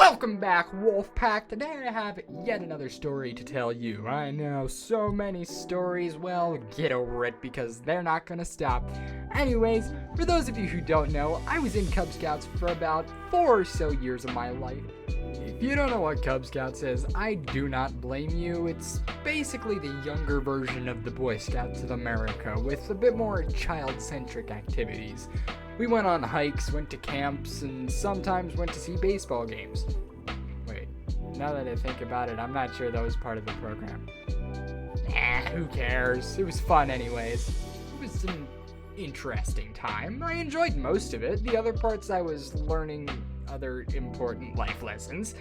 Welcome back, Wolfpack. Today I have yet another story to tell you. I know, so many stories. Well, get over it because they're not gonna stop. Anyways, for those of you who don't know, I was in Cub Scouts for about 4 or so years of my life. If you don't know what Cub Scouts is, I do not blame you. It's basically the younger version of the Boy Scouts of America, with a bit more child-centric activities. We went on hikes, went to camps, and sometimes went to see baseball games. Wait, now that I think about it, I'm not sure that was part of the program. Who cares? It was fun anyways. It was an interesting time. I enjoyed most of it. The other parts I was learning other important life lessons.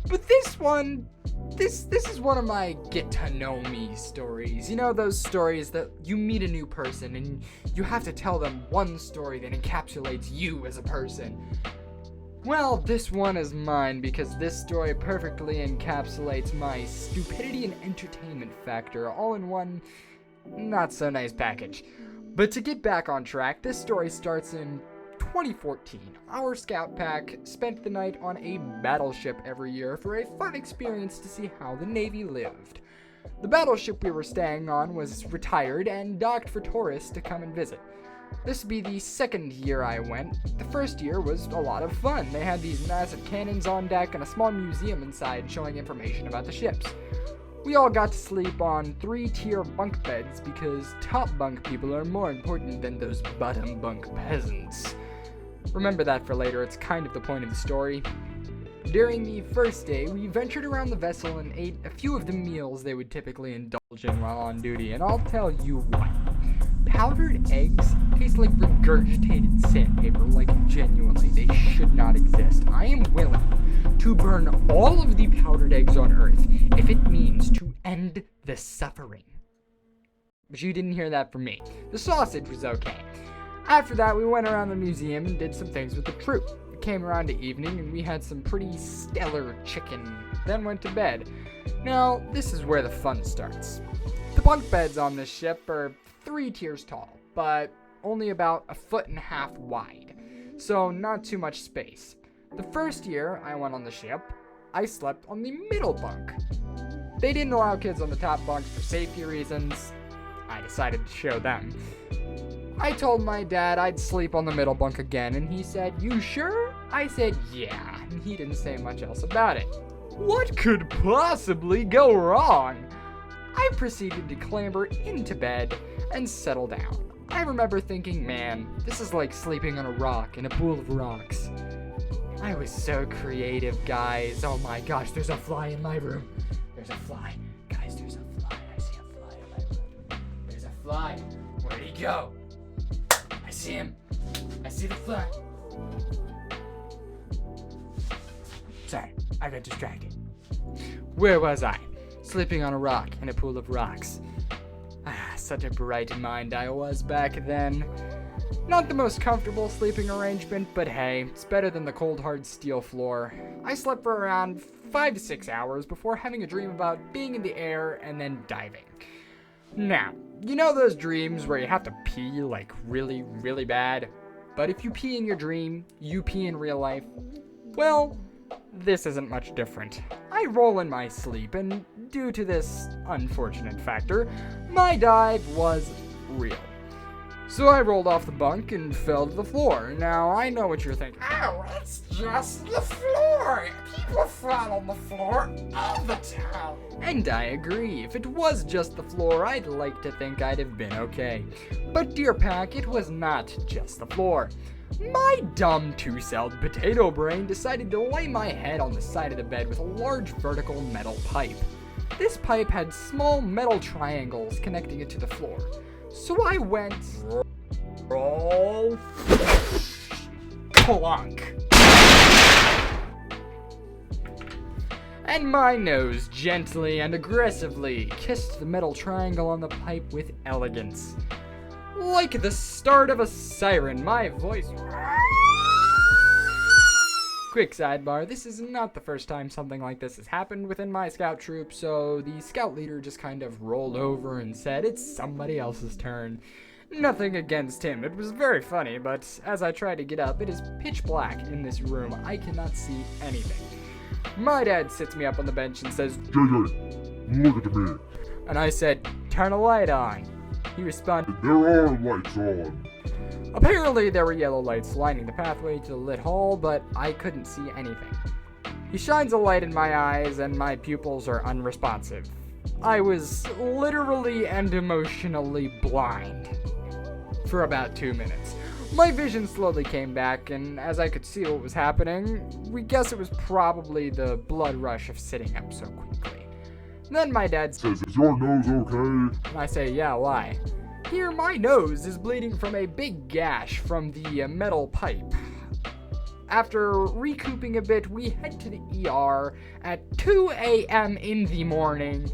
But this is one of my get to know me stories. You know, those stories that you meet a new person and you have to tell them one story that encapsulates you as a person. Well, this one is mine because this story perfectly encapsulates my stupidity and entertainment factor all in one not so nice package. But to get back on track, this story starts in 2014. Our scout pack spent the night on a battleship every year for a fun experience to see how the Navy lived. The battleship we were staying on was retired and docked for tourists to come and visit. This would be the second year I went. The first year was a lot of fun. They had these massive cannons on deck and a small museum inside showing information about the ships. We all got to sleep on 3-tier bunk beds because top bunk people are more important than those bottom bunk peasants. Remember that for later, it's kind of the point of the story. During the first day, we ventured around the vessel and ate a few of the meals they would typically indulge in while on duty, and I'll tell you what. Powdered eggs taste like regurgitated sandpaper, like genuinely, they should not exist. I am willing to burn all of the powdered eggs on Earth if it means to end the suffering. But you didn't hear that from me. The sausage was okay. After that, we went around the museum and did some things with the troop. It came around to evening and we had some pretty stellar chicken, then went to bed. Now, this is where the fun starts. The bunk beds on this ship are 3 tiers tall, but only about 1.5 feet wide, so not too much space. The first year I went on the ship, I slept on the middle bunk. They didn't allow kids on the top bunks for safety reasons. I decided to show them. I told my dad I'd sleep on the middle bunk again, and he said, "You sure?" I said, "Yeah," and he didn't say much else about it. What could possibly go wrong? I proceeded to clamber into bed and settle down. I remember thinking, man, this is like sleeping on a rock in a pool of rocks. I was so creative, guys. Oh my gosh, there's a fly in my room. There's a fly. Guys, there's a fly. I see a fly in my room. There's a fly. Where'd he go? I see him. I see the fly. Sorry, I got distracted. Where was I? Sleeping on a rock in a pool of rocks. Such a bright mind I was back then. Not the most comfortable sleeping arrangement, but hey, it's better than the cold hard steel floor. I slept for around 5 to 6 hours before having a dream about being in the air and then diving. Now, you know those dreams where you have to pee like really, really bad? But if you pee in your dream, you pee in real life? Well, this isn't much different. I roll in my sleep, and due to this unfortunate factor, my dive was real. So I rolled off the bunk and fell to the floor. Now, I know what you're thinking. Oh, it's just the floor. People fall on the floor all the time. And I agree. If it was just the floor, I'd like to think I'd have been okay. But dear Pack, it was not just the floor. My dumb 2-celled potato brain decided to lay my head on the side of the bed with a large vertical metal pipe. This pipe had small metal triangles connecting it to the floor. So I went roll clunk. And my nose gently and aggressively kissed the metal triangle on the pipe with elegance. Like the start of a siren, my voice... Quick sidebar, this is not the first time something like this has happened within my scout troop, so the scout leader just kind of rolled over and said it's somebody else's turn. Nothing against him, it was very funny, but as I try to get up, it is pitch black in this room. I cannot see anything. My dad sits me up on the bench and says, JJ, look at me. and I said, turn a light on. He responded, There are lights on. apparently there were yellow lights lining the pathway to the lit hall, but I couldn't see anything. He shines a light in my eyes and my pupils are unresponsive. I was literally and emotionally blind for about 2 minutes. My vision slowly came back, and as I could see what was happening, we guess it was probably the blood rush of sitting up so quickly. Then my dad says, Is your nose okay? and I say, yeah, why? Here, my nose is bleeding from a big gash from the metal pipe. After recouping a bit, we head to the ER at 2 a.m. in the morning.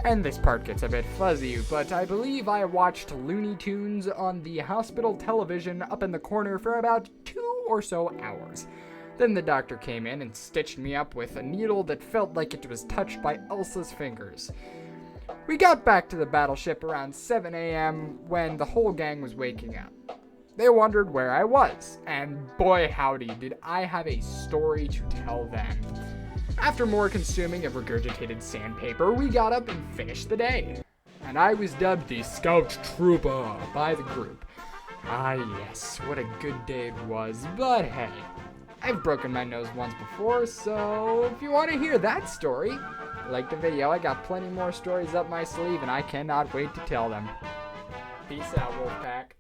And this part gets a bit fuzzy, but I believe I watched Looney Tunes on the hospital television up in the corner for about 2 or so hours. Then the doctor came in and stitched me up with a needle that felt like it was touched by Elsa's fingers. We got back to the battleship around 7 a.m. when the whole gang was waking up. They wondered where I was, and boy howdy did I have a story to tell them. After more consuming of regurgitated sandpaper, we got up and finished the day. And I was dubbed the Scout Trooper by the group. Ah yes, what a good day it was, but hey, I've broken my nose once before, so if you want to hear that story, like the video, I got plenty more stories up my sleeve and I cannot wait to tell them. Peace out, Wolfpack.